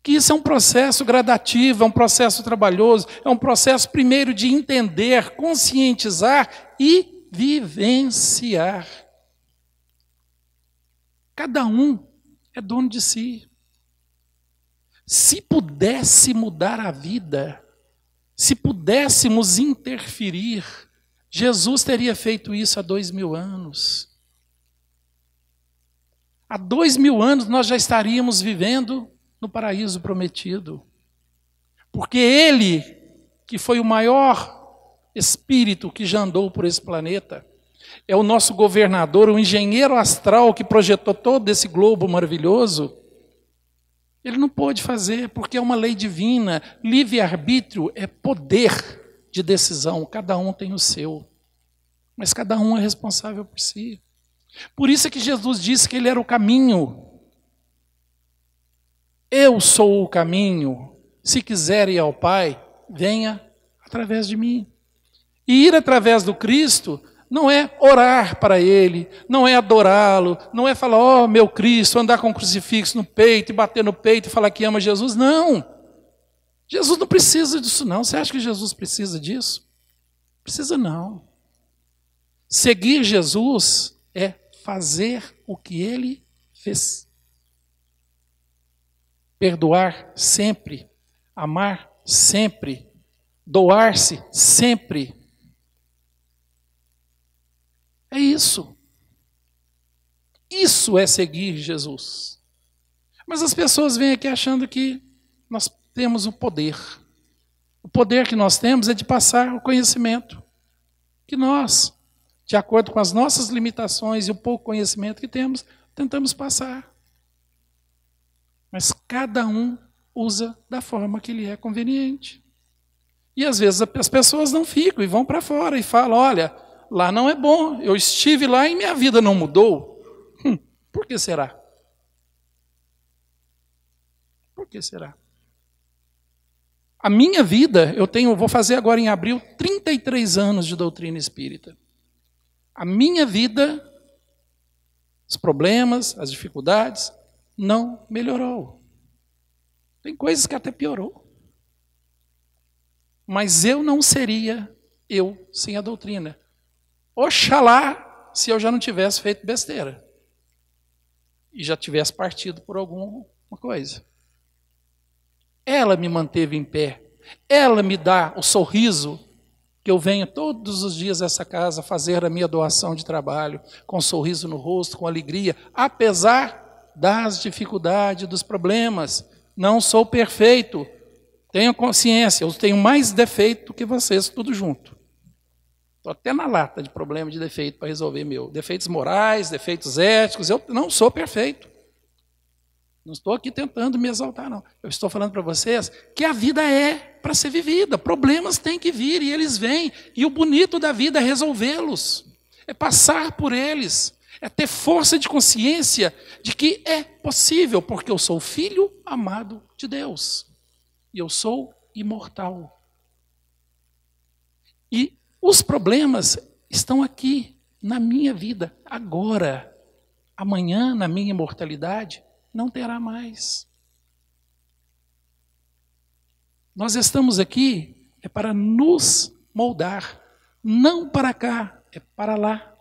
Que isso é um processo gradativo, é um processo trabalhoso, é um processo primeiro de entender, conscientizar e vivenciar. Cada um é dono de si. Se pudesse mudar a vida, se pudéssemos interferir, Jesus teria feito isso há 2000 anos. Há 2000 anos nós já estaríamos vivendo no paraíso prometido. Porque Ele, que foi o maior espírito que já andou por esse planeta, é o nosso governador, o engenheiro astral que projetou todo esse globo maravilhoso. Ele não pôde fazer, porque é uma lei divina. Livre-arbítrio é poder de decisão, cada um tem o seu. Mas cada um é responsável por si. Por isso é que Jesus disse que Ele era o caminho. Eu sou o caminho. Se quiser ir ao Pai, venha através de mim. E ir através do Cristo não é orar para Ele, não é adorá-lo, não é falar, ó meu Cristo, andar com um crucifixo no peito e bater no peito e falar que ama Jesus. Não. Jesus não precisa disso não. Você acha que Jesus precisa disso? Precisa não. Seguir Jesus é fazer o que Ele fez. Perdoar sempre, amar sempre, doar-se sempre. É isso. Isso é seguir Jesus. Mas as pessoas vêm aqui achando que nós temos o poder. O poder que nós temos é de passar o conhecimento que nós, de acordo com as nossas limitações e o pouco conhecimento que temos, tentamos passar. Mas cada um usa da forma que lhe é conveniente. E às vezes as pessoas não ficam e vão para fora e falam, olha, lá não é bom, eu estive lá e minha vida não mudou. Por que será? Por que será? A minha vida, vou fazer agora em abril 33 anos de doutrina espírita. A minha vida, os problemas, as dificuldades, não melhorou. Tem coisas que até piorou. Mas eu não seria eu sem a doutrina. Oxalá se eu já não tivesse feito besteira. E já tivesse partido por alguma coisa. Ela me manteve em pé. Ela me dá o sorriso que eu venho todos os dias a essa casa fazer a minha doação de trabalho, com um sorriso no rosto, com alegria, apesar das dificuldades, dos problemas. Não sou perfeito. Tenho consciência, eu tenho mais defeito que vocês, tudo junto. Estou até na lata de problema de defeito para resolver meu. Defeitos morais, defeitos éticos, eu não sou perfeito. Não estou aqui tentando me exaltar, não. Eu estou falando para vocês que a vida é para ser vivida. Problemas têm que vir e eles vêm. E o bonito da vida é resolvê-los. É passar por eles. É ter força de consciência de que é possível, porque eu sou filho amado de Deus. E eu sou imortal. E os problemas estão aqui, na minha vida, agora. Amanhã, na minha imortalidade, não terá mais. Nós estamos aqui para nos moldar, não para cá, é para lá.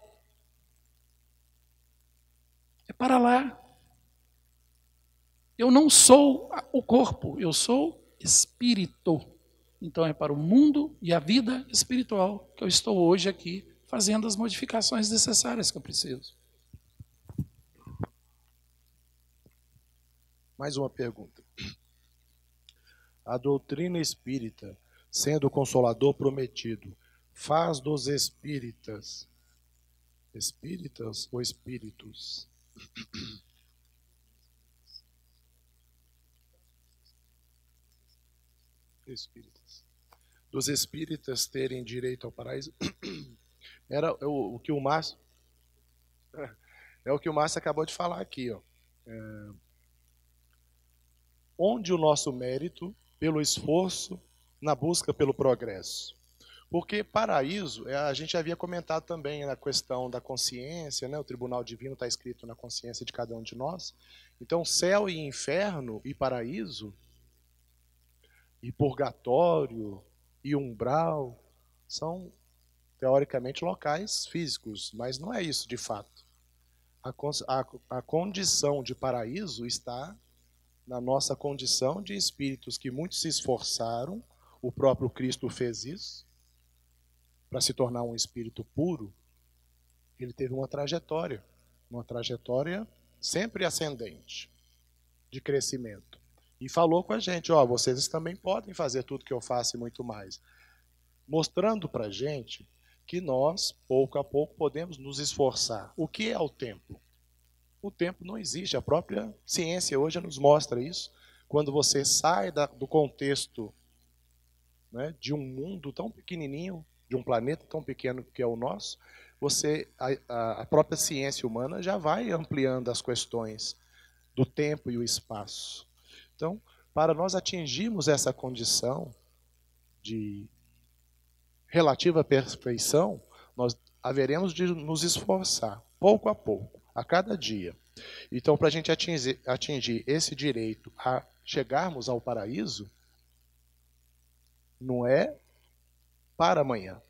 É para lá. Eu não sou o corpo, eu sou espírito. Então é para o mundo e a vida espiritual que eu estou hoje aqui fazendo as modificações necessárias que eu preciso.
Mais uma pergunta. A doutrina espírita, sendo o Consolador prometido, faz dos espíritas ou espíritos? Espíritas. Dos espíritas terem direito ao paraíso? Era o que o Márcio acabou de falar aqui, ó. Onde o nosso mérito pelo esforço na busca pelo progresso? Porque paraíso, a gente havia comentado também na questão da consciência, né? O tribunal divino está escrito na consciência de cada um de nós. Então, céu e inferno e paraíso, e purgatório, e umbral, são teoricamente, locais físicos, mas não é isso de fato. A condição de paraíso está na nossa condição de espíritos que muito se esforçaram, o próprio Cristo fez isso, para se tornar um espírito puro. Ele teve uma trajetória sempre ascendente, de crescimento. E falou com a gente, ó, vocês também podem fazer tudo que eu faço e muito mais. Mostrando para a gente que nós, pouco a pouco, podemos nos esforçar. O que é o tempo? O tempo não existe. A própria ciência hoje nos mostra isso. Quando você sai do contexto, né, de um mundo tão pequenininho, de um planeta tão pequeno que é o nosso, a própria ciência humana já vai ampliando as questões do tempo e o espaço. Então, para nós atingirmos essa condição de relativa perfeição, nós haveremos de nos esforçar, pouco a pouco, a cada dia. Então, para a gente atingir esse direito a chegarmos ao paraíso, não é para amanhã,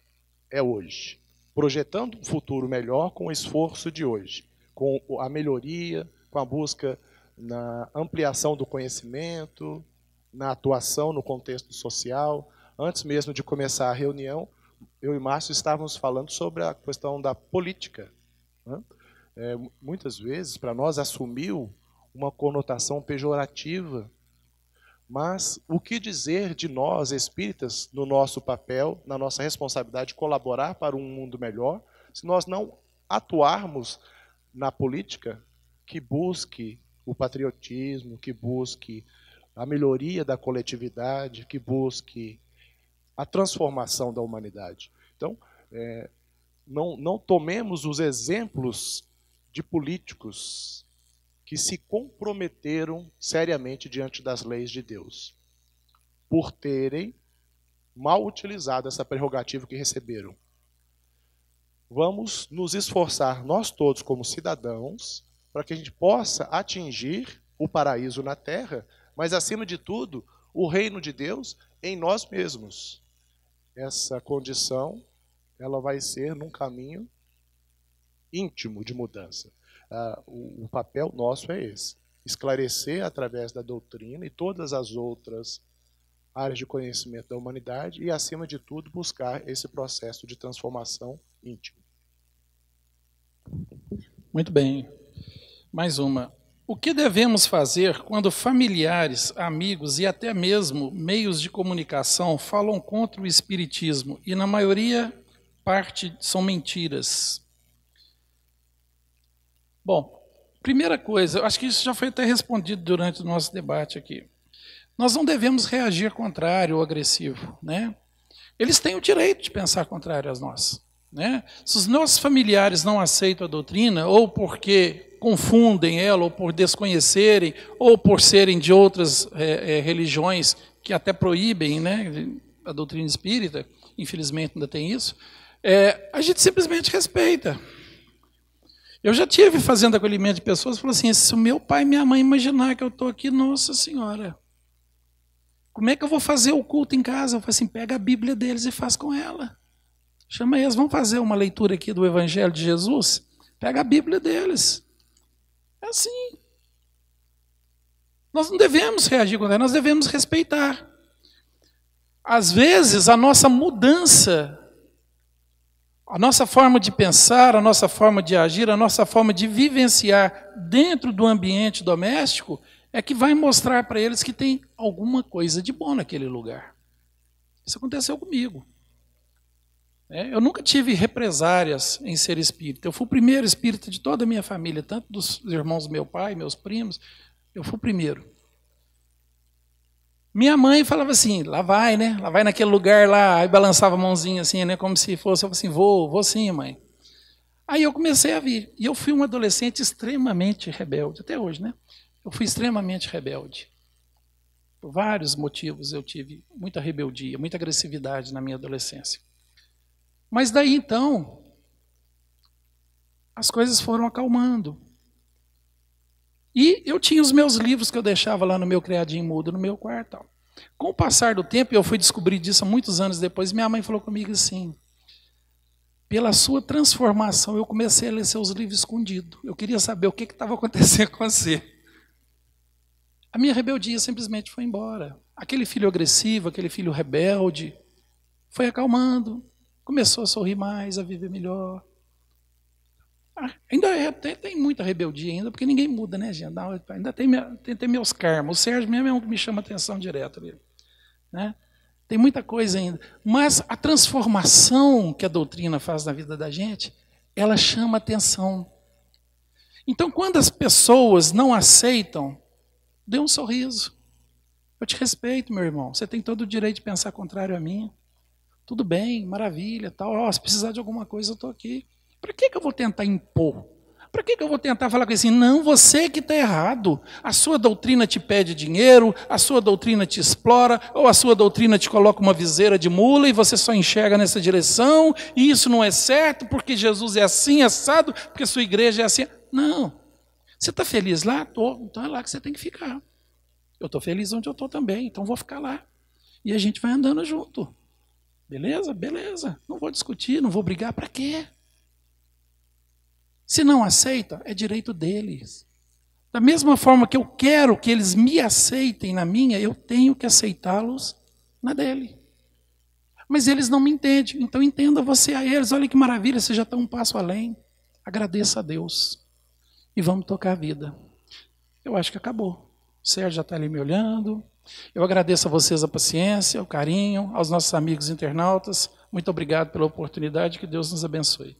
é hoje. Projetando um futuro melhor com o esforço de hoje, com a melhoria, com a busca na ampliação do conhecimento, na atuação no contexto social. Antes mesmo de começar a reunião, eu e Márcio estávamos falando sobre a questão da política, né? Muitas vezes, para nós, assumiu uma conotação pejorativa. Mas o que dizer de nós, espíritas, no nosso papel, na nossa responsabilidade de colaborar para um mundo melhor, se nós não atuarmos na política que busque o patriotismo, que busque a melhoria da coletividade, que busque a transformação da humanidade. Então, não tomemos os exemplos de políticos que se comprometeram seriamente diante das leis de Deus, por terem mal utilizado essa prerrogativa que receberam. Vamos nos esforçar, nós todos como cidadãos, para que a gente possa atingir o paraíso na terra, mas, acima de tudo, o reino de Deus em nós mesmos. Essa condição, ela vai ser num caminho íntimo de mudança. O papel nosso é esse: esclarecer através da doutrina e todas as outras áreas de conhecimento da humanidade e, acima de tudo, buscar esse processo de transformação íntima.
Muito bem. Mais uma. O que devemos fazer quando familiares, amigos e até mesmo meios de comunicação falam contra o espiritismo e, na maioria, parte são mentiras? Bom, primeira coisa, eu acho que isso já foi até respondido durante o nosso debate aqui. Nós não devemos reagir contrário ou agressivo, né? Eles têm o direito de pensar contrário a nós, né? Se os nossos familiares não aceitam a doutrina, ou porque confundem ela, ou por desconhecerem, ou por serem de outras religiões que até proíbem, né, a doutrina espírita, infelizmente ainda tem isso, a gente simplesmente respeita. Eu já tive fazendo acolhimento de pessoas que falaram assim: se o meu pai e minha mãe imaginar que eu estou aqui, Nossa Senhora, como é que eu vou fazer o culto em casa? Eu falei assim: pega a Bíblia deles e faz com ela. Chama eles, vamos fazer uma leitura aqui do Evangelho de Jesus? Pega a Bíblia deles. É assim. Nós não devemos reagir contra ela, nós devemos respeitar. Às vezes, a nossa mudança, a nossa forma de pensar, a nossa forma de agir, a nossa forma de vivenciar dentro do ambiente doméstico é que vai mostrar para eles que tem alguma coisa de bom naquele lugar. Isso aconteceu comigo. Eu nunca tive represárias em ser espírita. Eu fui o primeiro espírita de toda a minha família, tanto dos irmãos do meu pai, meus primos, eu fui o primeiro. Minha mãe falava assim: lá vai, né? Lá vai naquele lugar lá, aí balançava a mãozinha assim, né? Como se fosse, eu falei assim: vou sim, mãe. Aí eu comecei a vir. E eu fui um adolescente extremamente rebelde, até hoje, né? Eu fui extremamente rebelde. Por vários motivos eu tive muita rebeldia, muita agressividade na minha adolescência. Mas daí então, as coisas foram acalmando. E eu tinha os meus livros que eu deixava lá no meu criadinho mudo, no meu quarto. Com o passar do tempo, eu fui descobrir disso há muitos anos depois, minha mãe falou comigo assim: pela sua transformação, eu comecei a ler seus livros escondido. Eu queria saber o que estava acontecendo com você. A minha rebeldia simplesmente foi embora. Aquele filho agressivo, aquele filho rebelde, foi acalmando, começou a sorrir mais, a viver melhor. Ainda tem muita rebeldia ainda, porque ninguém muda, né, gente? Ainda tem meus karmas. O Sérgio mesmo é um que me chama atenção direto ali, né? Tem muita coisa ainda. Mas a transformação que a doutrina faz na vida da gente, ela chama atenção. Então, quando as pessoas não aceitam, dê um sorriso. Eu te respeito, meu irmão. Você tem todo o direito de pensar contrário a mim. Tudo bem, maravilha, tal. Se precisar de alguma coisa, eu estou aqui. Para que eu vou tentar impor? Para que eu vou tentar falar com ele assim, não, você que está errado. A sua doutrina te pede dinheiro, a sua doutrina te explora, ou a sua doutrina te coloca uma viseira de mula e você só enxerga nessa direção, e isso não é certo, porque Jesus é assim, assado, porque a sua igreja é assim. Não. Você está feliz lá? Estou. Então é lá que você tem que ficar. Eu estou feliz onde eu estou também, então vou ficar lá. E a gente vai andando junto. Beleza? Beleza. Não vou discutir, não vou brigar. Para quê? Se não aceita, é direito deles. Da mesma forma que eu quero que eles me aceitem na minha, eu tenho que aceitá-los na dele. Mas eles não me entendem, então entenda você a eles. Olha que maravilha, você já está um passo além. Agradeça a Deus. E vamos tocar a vida. Eu acho que acabou. O Sérgio já está ali me olhando. Eu agradeço a vocês a paciência, o carinho, aos nossos amigos internautas. Muito obrigado pela oportunidade, que Deus nos abençoe.